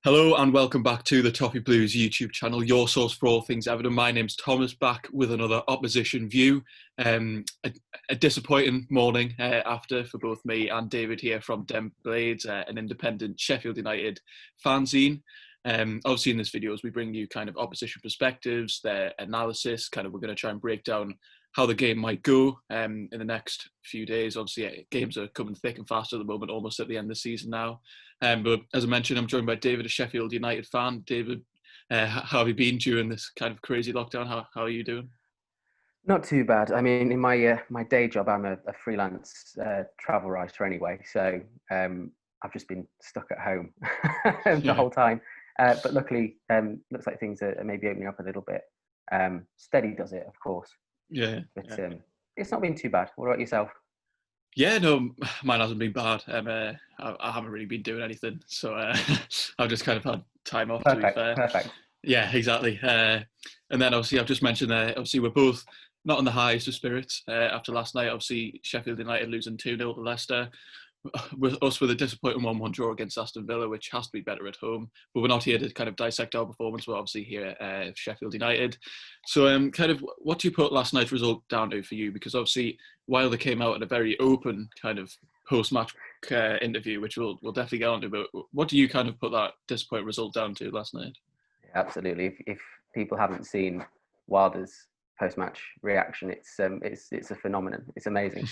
Hello and welcome back to the Toffee Blues YouTube channel, your source for all things Everton. My name's Thomas, back with another opposition view. A disappointing morning after for both me and David here from Dem Blades, an independent Sheffield United fanzine. Obviously in this video as we bring you kind of opposition perspectives, their analysis, we're going to try and break down how the game might go in the next few days. Obviously, games are coming thick and fast at the moment, almost at the end of the season now. But as I mentioned, I'm joined by David, a Sheffield United fan. David, how have you been during this kind of crazy lockdown? How are you doing? Not too bad. I mean, in my day job, I'm a freelance travel writer anyway, so I've just been stuck at home the whole time. But luckily, looks like things are maybe opening up a little bit. Steady does it, of course. Yeah. But it's not been too bad. What about yourself? Yeah, no, mine hasn't been bad. I haven't really been doing anything, so I've just kind of had time off, to be fair. Perfect. Yeah, exactly. And then obviously I've just mentioned obviously we're both not in the highest of spirits after last night. Obviously Sheffield United losing 2-0 to Leicester. With a disappointing 1-1 draw against Aston Villa, which has to be better at home. But we're not here to kind of dissect our performance. We're obviously here at Sheffield United. So kind of what do you put last night's result down to for you? Because obviously Wilder came out at a very open kind of post-match interview, which we'll definitely get onto. But what do you kind of put that disappointing result down to last night? Absolutely. If people haven't seen Wilder's post-match reaction, it's a phenomenon. It's amazing.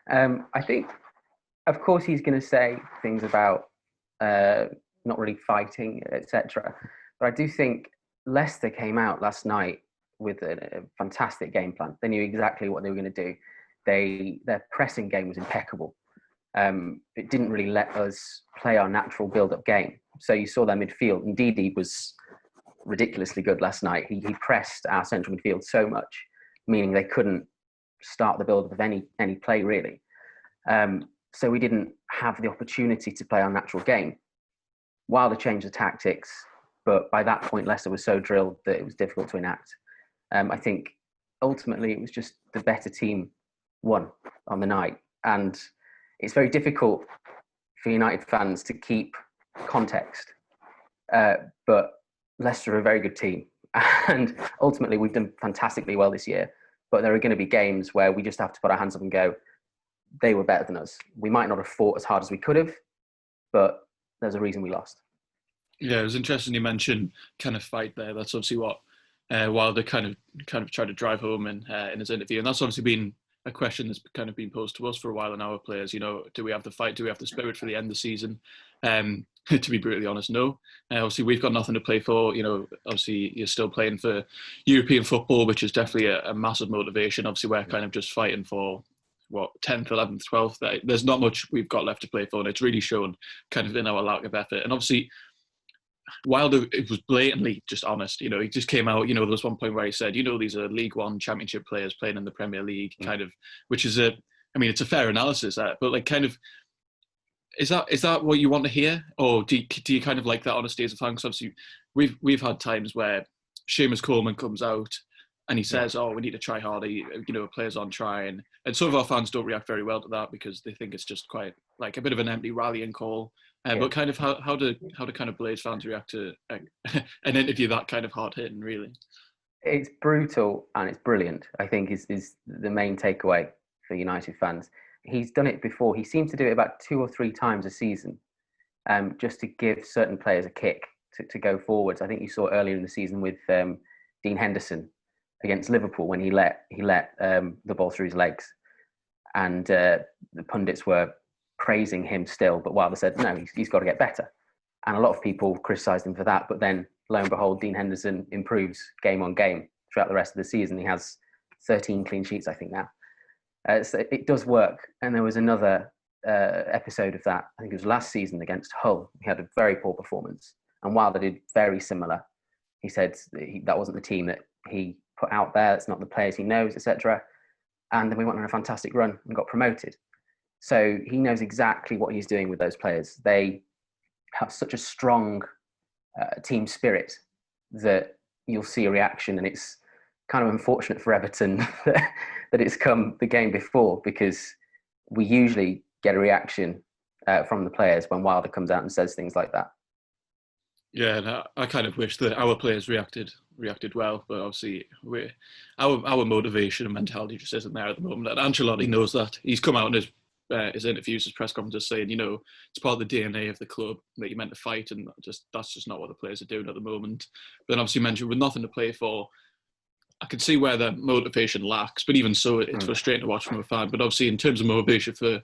I think, of course, he's going to say things about not really fighting, etc. But I do think Leicester came out last night with a fantastic game plan. They knew exactly what they were going to do. Their pressing game was impeccable. It didn't really let us play our natural build-up game. So you saw their midfield. Indeed, he was ridiculously good last night. He pressed our central midfield so much, meaning they couldn't start the build-up of any play, really. So we didn't have the opportunity to play our natural game. Wilder changed the tactics, but by that point, Leicester was so drilled that it was difficult to enact. I think ultimately it was just the better team won on the night. And it's very difficult for United fans to keep context. But Leicester are a very good team. And ultimately, we've done fantastically well this year. But there are going to be games where we just have to put our hands up and go, they were better than us. We might not have fought as hard as we could have, but there's a reason we lost. Yeah, it was interesting you mentioned kind of fight there. That's obviously what Wilder kind of tried to drive home in his interview, and that's obviously been a question that's kind of been posed to us for a while in our players. You know, do we have the fight? Do we have the spirit for the end of the season? To be brutally honest, no. Obviously, we've got nothing to play for. You know, obviously, you're still playing for European football, which is definitely a massive motivation. Obviously, we're kind of just fighting for 10th, 11th, 12th. There's not much we've got left to play for, and it's really shown kind of in our lack of effort. And obviously, Wilder, it was blatantly just honest. You know, he just came out. You know, there was one point where he said, these are League One Championship players playing in the Premier League, kind of, which is it's a fair analysis, but like, kind of, is that what you want to hear, or do you kind of like that honesty as a fan? Because obviously, we've had times where Seamus Coleman comes out and he says, "Oh, we need to try harder." Players on trying, and some of our fans don't react very well to that because they think it's just quite like a bit of an empty rallying call. But kind of how do kind of Blades fans react to an interview that kind of hard hitting? Really, it's brutal and it's brilliant. I think is the main takeaway for United fans. He's done it before. He seems to do it about 2 or 3 times a season, just to give certain players a kick to go forwards. I think you saw earlier in the season with Dean Henderson against Liverpool when he let the ball through his legs, and the pundits were praising him still, but Wilder said no, he's got to get better, and a lot of people criticised him for that. But then lo and behold, Dean Henderson improves game on game throughout the rest of the season. He has 13 clean sheets, I think now. So it does work. And there was another episode of that, I think it was last season against Hull. He had a very poor performance, and Wilder did very similar. He said that wasn't the team that he put out there. It's not the players he knows, etc. And then we went on a fantastic run and got promoted. So he knows exactly what he's doing with those players. They have such a strong team spirit that you'll see a reaction, and it's kind of unfortunate for Everton that it's come the game before, because we usually get a reaction from the players when Wilder comes out and says things like that. Yeah, and I kind of wish that our players reacted well, but obviously our motivation and mentality just isn't there at the moment. And Ancelotti knows that. He's come out in his interviews, his press conferences, saying, it's part of the DNA of the club that you're meant to fight, and that's just not what the players are doing at the moment. But then obviously mentioned with nothing to play for, I can see where the motivation lacks. But even so, it's frustrating to watch from a fan. But obviously, in terms of motivation for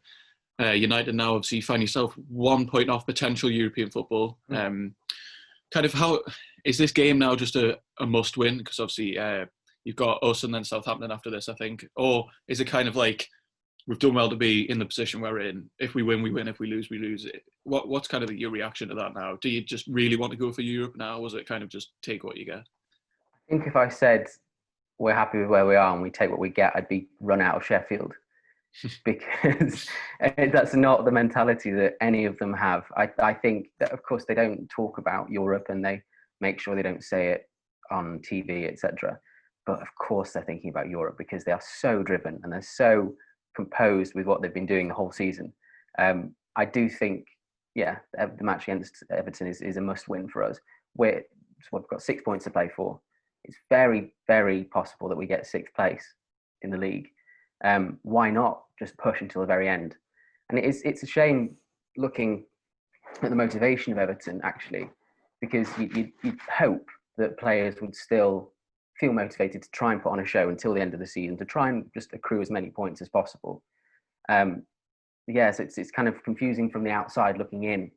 United now, obviously you find yourself 1 point off potential European football. Kind of how is this game now just a must win? Because obviously you've got us and then Southampton after this, I think. Or is it kind of like we've done well to be in the position we're in? If we win, we win. If we lose, we lose. What's kind of your reaction to that now? Do you just really want to go for Europe now? Or was it kind of just take what you get? I think if I said we're happy with where we are and we take what we get, I'd be run out of Sheffield because that's not the mentality that any of them have. I think that, of course, they don't talk about Europe and they make sure they don't say it on TV, etc. But of course, they're thinking about Europe because they are so driven and they're so composed with what they've been doing the whole season. I do think, yeah, the match against Everton is a must-win for us. We've got 6 points to play for. It's very, very possible that we get sixth place in the league. Why not just push until the very end? And it's a shame looking at the motivation of Everton, actually, because you'd hope that players would still feel motivated to try and put on a show until the end of the season, to try and just accrue as many points as possible. Yes, it's kind of confusing from the outside looking in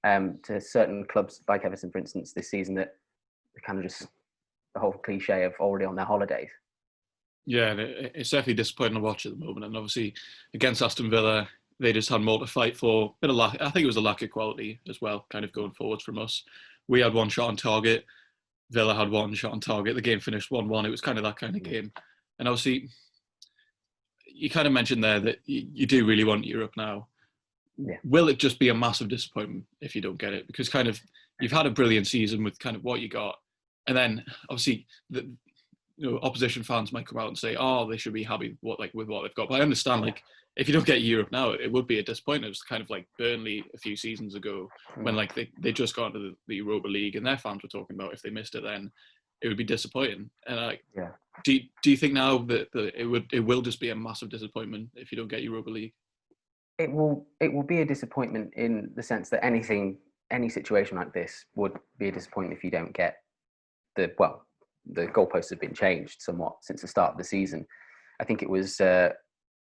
to certain clubs like Everton, for instance, this season, that are kind of just the whole cliche of already on their holidays. Yeah, it's definitely disappointing to watch at the moment. And obviously, against Aston Villa, they just had more to fight for. Bit of lack, I think it was a lack of quality as well, kind of going forwards from us. We had one shot on target. Villa had one shot on target. The game finished 1-1. It was kind of that kind of game. And obviously, you kind of mentioned there that you do really want Europe now. Yeah. Will it just be a massive disappointment if you don't get it? Because kind of you've had a brilliant season with kind of what you got. And then obviously opposition fans might come out and say, "Oh, they should be happy with what they've got." But I understand, like, if you don't get Europe now, it would be a disappointment. It was kind of like Burnley a few seasons ago when like they just got into the Europa League, and their fans were talking about if they missed it, then it would be disappointing. And do you think now that it will just be a massive disappointment if you don't get Europa League? It will be a disappointment in the sense that any situation like this would be a disappointment if you don't get the goalposts have been changed somewhat since the start of the season. I think it was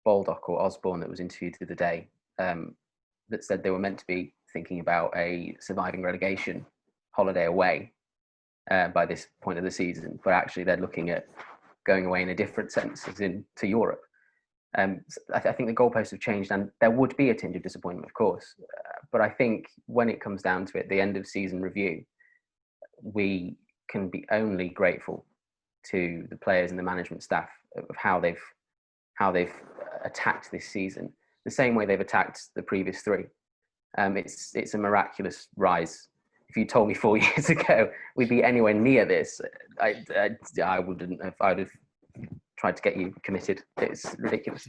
Baldock or Osborne that was interviewed the other day that said they were meant to be thinking about a surviving relegation holiday away by this point of the season, but actually they're looking at going away in a different sense, as in to Europe. I think the goalposts have changed, and there would be a tinge of disappointment, of course. But I think when it comes down to it, the end of season review, we can be only grateful to the players and the management staff of how they've attacked this season, the same way they've attacked the previous three. It's a miraculous rise. If you told me 4 years ago we'd be anywhere near this, I wouldn't have. I'd have tried to get you committed. It's ridiculous.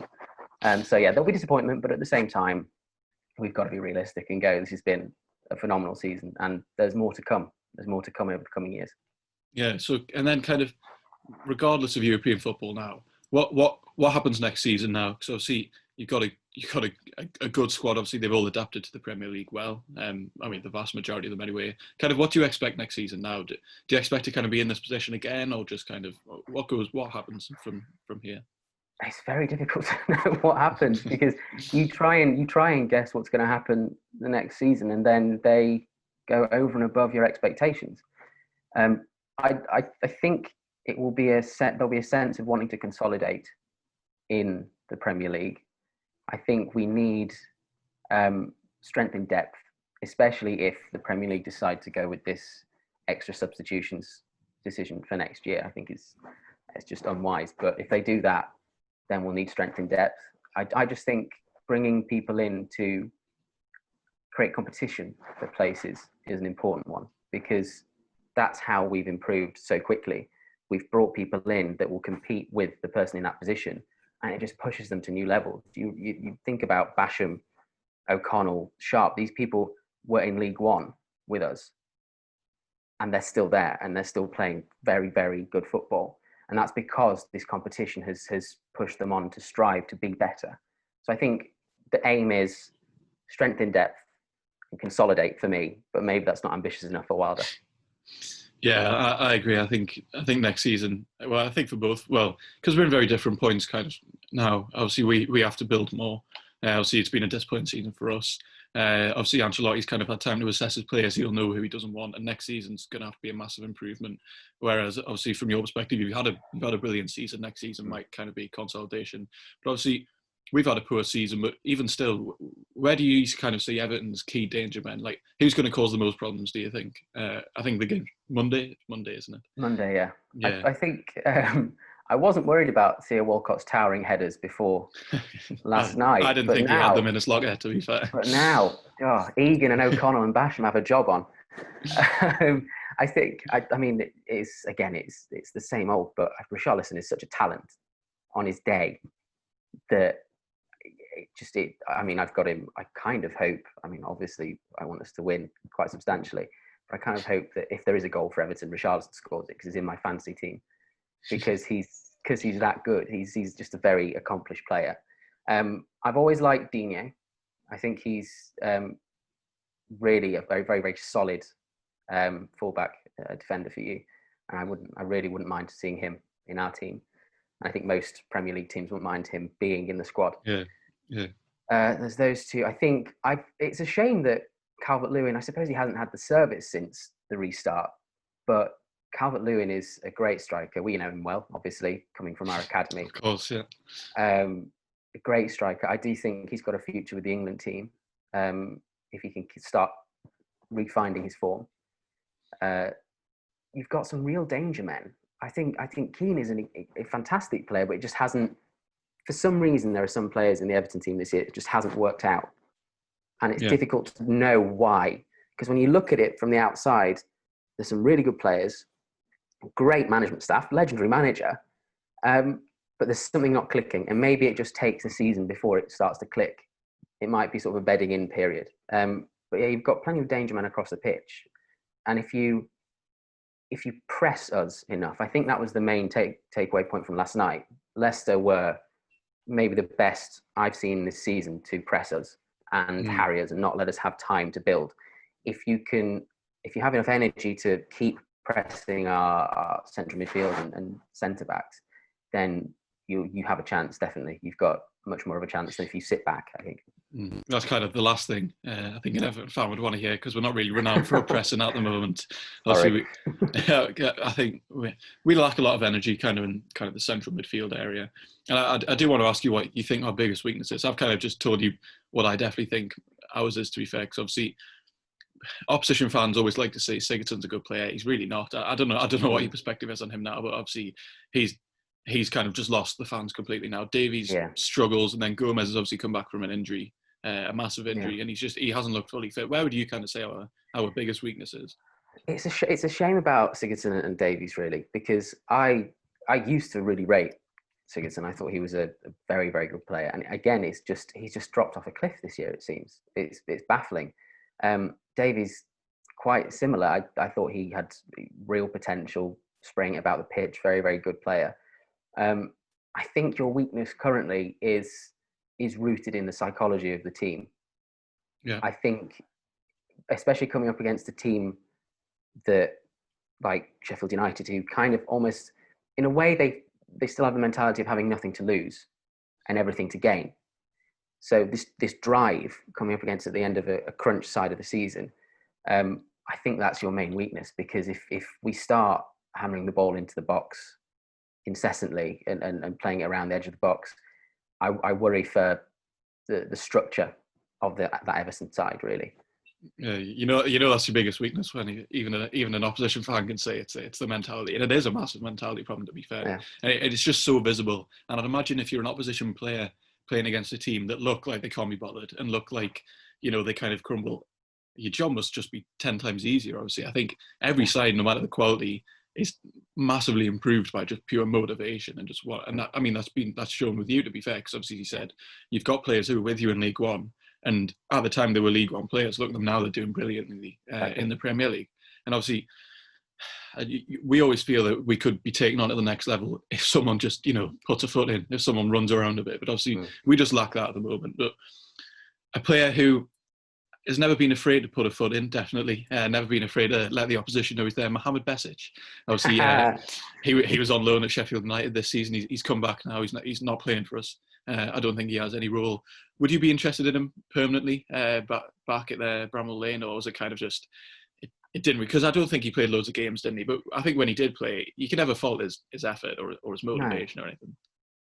So yeah, there'll be disappointment, but at the same time, we've got to be realistic and go, this has been a phenomenal season, and there's more to come. There's more to come over the coming years. Yeah. So, and then kind of, regardless of European football now, what happens next season now? Because obviously you've got a good squad. Obviously they've all adapted to the Premier League well. I mean, the vast majority of them anyway. Kind of, what do you expect next season now? Do you expect to kind of be in this position again, or just kind of what happens from here? It's very difficult to know what happens because you try and guess what's going to happen the next season, and then they go over and above your expectations. I think it will be there'll be a sense of wanting to consolidate in the Premier League. I think we need strength in depth, especially if the Premier League decide to go with this extra substitutions decision for next year. I think it's just unwise. But if they do that, then we'll need strength in depth. I just think bringing people in to create competition for places is an important one, because that's how we've improved so quickly. We've brought people in that will compete with the person in that position, and it just pushes them to new levels. You think about Basham, O'Connell, Sharp. These people were in League One with us and they're still there, and they're still playing very, very good football. And that's because this competition has pushed them on to strive to be better. So I think the aim is strength in depth and consolidate for me, but maybe that's not ambitious enough for Wilder. Yeah, I agree. I think next season. Well, I think for both. Well, because we're in very different points, kind of now. Obviously, we have to build more. Obviously, it's been a disappointing season for us. Obviously, Ancelotti's kind of had time to assess his players. He'll know who he doesn't want, and next season's going to have to be a massive improvement. Whereas, obviously, from your perspective, you've had a brilliant season. Next season might kind of be consolidation. But obviously, we've had a poor season. But even still, where do you kind of see Everton's key danger men? Like, who's going to cause the most problems? Do you think? I think the game Monday, isn't it? Monday, yeah. Yeah. I think I wasn't worried about Theo Walcott's towering headers before last night. I didn't think he had them in his locker, to be fair. But now, Egan and O'Connell and Basham have a job on. I think, I mean, it's the same old, but Richarlison is such a talent on his day that I've got him. I kind of hope, obviously I want us to win quite substantially, but I kind of hope that if there is a goal for Everton, Richarlison scores it because he's in my fantasy team, because he's that good. He's just a very accomplished player. I've always liked Digne. I think he's really a very, very, very solid fullback defender for you. And I really wouldn't mind seeing him in our team. And I think most Premier League teams wouldn't mind him being in the squad. Yeah. There's those two. I think it's a shame that Calvert-Lewin, I suppose he hasn't had the service since the restart, but Calvert-Lewin is a great striker. We know him well, obviously, coming from our academy. Of course, yeah. A great striker. I do think he's got a future with the England team if he can start refinding his form. You've got some real danger men. I think Keane is a fantastic player, but it just hasn't. For some reason, there are some players in the Everton team this year it just hasn't worked out, and it's difficult to know why. Because when you look at it from the outside, there's some really good players, great management staff, legendary manager, but there's something not clicking, and maybe it just takes a season before it starts to click. It might be sort of a bedding in period. But yeah, you've got plenty of danger men across the pitch, and if you press us enough, I think that was the main takeaway point from last night. Leicester were maybe the best I've seen this season to press us and harry us and not let us have time to build. If you have enough energy to keep pressing our central midfield and centre backs, then you have a chance. Definitely, you've got much more of a chance than if you sit back, I think. That's kind of the last thing I think an Everton fan would want to hear, because we're not really renowned for pressing at the moment. Obviously, I think we lack a lot of energy kind of in kind of the central midfield area. And I do want to ask you what you think our biggest weakness is. I've kind of just told you what I definitely think ours is, to be fair, because obviously opposition fans always like to say Sigurdsson's a good player. He's really not. I don't know what your perspective is on him now, but obviously he's kind of just lost the fans completely now. Davies struggles, and then Gomez has obviously come back from an injury, a massive injury, and he hasn't looked fully fit. Where would you kind of say our biggest weakness is? It's a shame about Sigurdsson and Davies, really, because I used to really rate Sigurdsson. I thought he was a very, very good player, and again, he's just dropped off a cliff this year. It seems it's baffling. Davies, quite similar. I thought he had real potential, spraying about the pitch. Very, very good player. I think your weakness currently is rooted in the psychology of the team. Yeah. I think, especially coming up against a team that, like Sheffield United, who kind of almost, in a way, they still have the mentality of having nothing to lose and everything to gain. So this drive coming up against at the end of a crunch side of the season, I think that's your main weakness, because if we start hammering the ball into the box incessantly and playing it around the edge of the box, I worry for the structure of that Everton side, really. Yeah, you know that's your biggest weakness, when even an opposition fan can say it's the mentality, and it is a massive mentality problem, to be fair. Yeah. And it's just so visible. And I'd imagine if you're an opposition player playing against a team that look like they can't be bothered and look like they kind of crumble, your job must just be 10 times easier. Obviously, I think every side, no matter the quality, is massively improved by just pure motivation and just that's shown with you, to be fair, because obviously you said you've got players who are with you in League One, and at the time they were League One players. Look at them now; they're doing brilliantly in the Premier League. And obviously, we always feel that we could be taken on to the next level if someone just, puts a foot in, if someone runs around a bit. But obviously, we just lack that at the moment. But a player who has never been afraid to put a foot in, definitely. Never been afraid to let the opposition know he's there. Mohamed Besic. Obviously, he was on loan at Sheffield United this season. He's come back now. He's not playing for us. I don't think he has any role. Would you be interested in him permanently back at Bramall Lane, or was it kind of just it didn't? Because I don't think he played loads of games, didn't he? But I think when he did play, you can never fault his effort or his motivation or anything.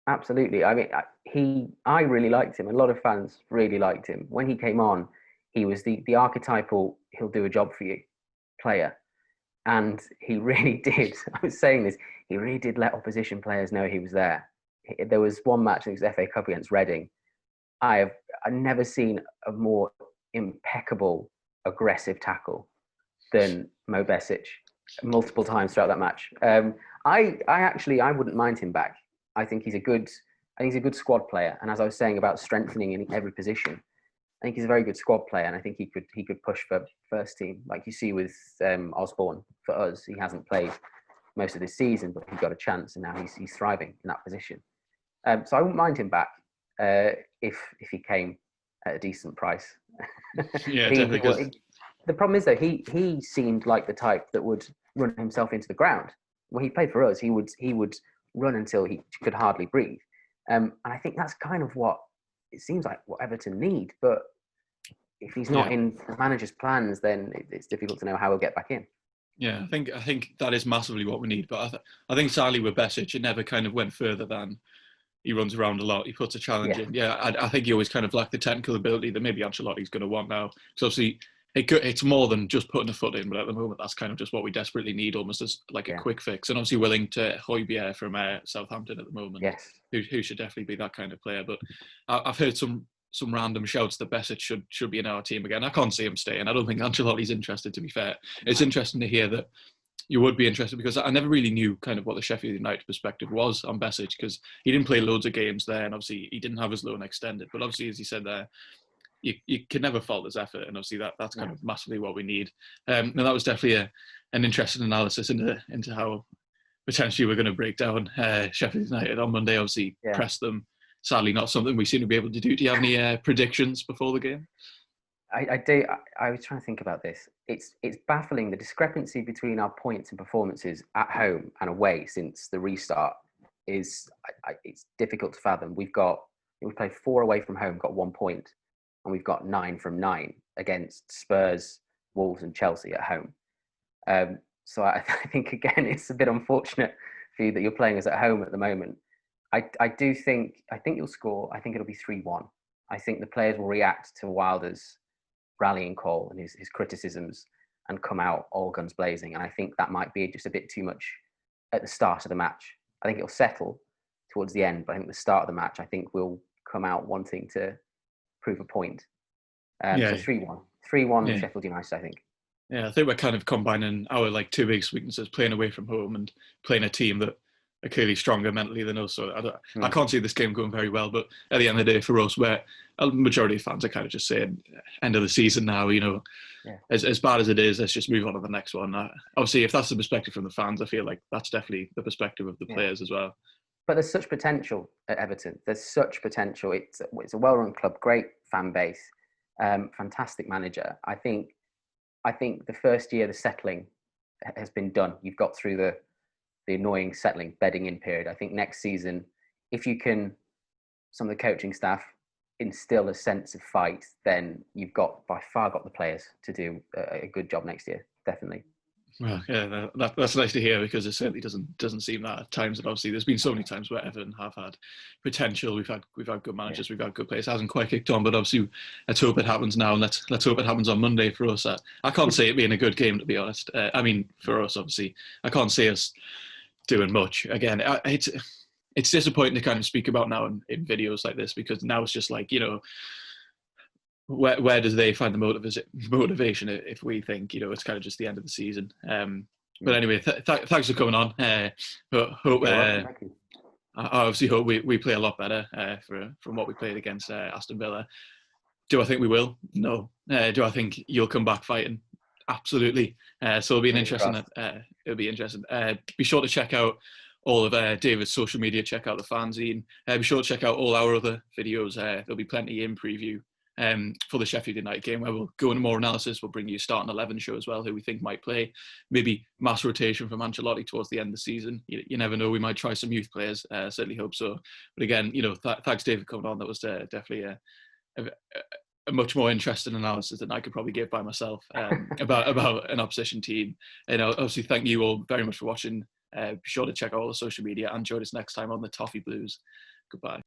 Absolutely. I mean, I really liked him. A lot of fans really liked him. When he came on, he was the archetypal, he'll do a job for you player. And he really did. I was saying this, he really did let opposition players know he was there. There was one match, it was FA Cup against Reading. I've never seen a more impeccable, aggressive tackle than Mo Besic multiple times throughout that match. I wouldn't mind him back. I think he's a good squad player. And as I was saying about strengthening in every position, I think he's a very good squad player, and I think he could push for first team, like you see with Osborne for us. He hasn't played most of this season, but he got a chance, and now he's thriving in that position. So I wouldn't mind him back if he came at a decent price. Yeah, definitely. The problem is though, he seemed like the type that would run himself into the ground. When he played for us, he would run until he could hardly breathe, and I think that's kind of what it seems like what Everton need. But if he's not in the manager's plans, then it's difficult to know how he'll get back in. Yeah, I think that is massively what we need. But I think sadly with Besic, it never kind of went further than he runs around a lot. He puts a challenge in. Yeah, I think he always kind of lacked the technical ability that maybe Ancelotti's going to want now. So obviously, it's more than just putting a foot in. But at the moment, that's kind of just what we desperately need, almost as like a quick fix. And obviously willing to Højbjerg from Southampton at the moment. Yes. Who should definitely be that kind of player. But I've heard some random shouts that Besic should be in our team again. I can't see him staying. I don't think Ancelotti's interested, to be fair. It's interesting to hear that you would be interested, because I never really knew kind of what the Sheffield United perspective was on Besic, because he didn't play loads of games there, and obviously he didn't have his loan extended. But obviously, as you said there, you can never fault his effort, and obviously that's kind of massively what we need. And that was definitely an interesting analysis into how potentially we're going to break down Sheffield United on Monday. Obviously, press them. Sadly, not something we seem to be able to do. Do you have any predictions before the game? I do. I was trying to think about this. It's baffling, the discrepancy between our points and performances at home and away since the restart it's difficult to fathom. We've played 4 away from home, got 1 point, and we've got 9 from 9 against Spurs, Wolves, and Chelsea at home. So I think again it's a bit unfortunate for you that you're playing us at home at the moment. I think you'll score. I think it'll be 3-1. I think the players will react to Wilder's rallying call and his criticisms and come out all guns blazing. And I think that might be just a bit too much at the start of the match. I think it'll settle towards the end, but I think the start of the match, I think we'll come out wanting to prove a point. So 3-1. 3-1 Sheffield United, I think. Yeah, I think we're kind of combining our two biggest weaknesses, playing away from home and playing a team that are clearly stronger mentally than us. So I can't see this game going very well. But at the end of the day, for us, where a majority of fans are kind of just saying, end of the season now, as bad as it is, let's just move on to the next one. Obviously, if that's the perspective from the fans, I feel like that's definitely the perspective of the players as well. But there's such potential at Everton. There's such potential. It's a well-run club, great fan base, fantastic manager. I think the first year, the settling has been done. You've got through the annoying settling, bedding in period. I think next season, if you can, some of the coaching staff instill a sense of fight, then you've by far got the players to do a good job next year. Definitely. Well, yeah, that's nice to hear, because it certainly doesn't seem that at times. And obviously, there's been so many times where Everton have had potential. We've had good managers, we've had good players. It hasn't quite kicked on, but obviously, let's hope it happens now, and let's hope it happens on Monday for us. I can't see it being a good game, to be honest. I mean, for us, obviously, I can't see us doing much. Again, it's disappointing to kind of speak about now in videos like this, because now it's just like, where does they find the motivation if we think it's kind of just the end of the season. But anyway, thanks for coming on. I obviously hope we play a lot better from what we played against Aston Villa. Do I think we will? No. Do I think you'll come back fighting? Absolutely. So it'll be an interesting. It'll be interesting. Be sure to check out all of David's social media. Check out the fanzine. Be sure to check out all our other videos. There'll be plenty in preview for the Sheffield United game, where we'll go into more analysis. We'll bring you a starting 11 show as well, who we think might play. Maybe mass rotation from Ancelotti towards the end of the season. You never know. We might try some youth players. Certainly hope so. But again, thanks David for coming on. That was definitely a much more interesting analysis than I could probably give by myself about an opposition team. And obviously, thank you all very much for watching. Be sure to check out all the social media and join us next time on the Toffee Blues. Goodbye.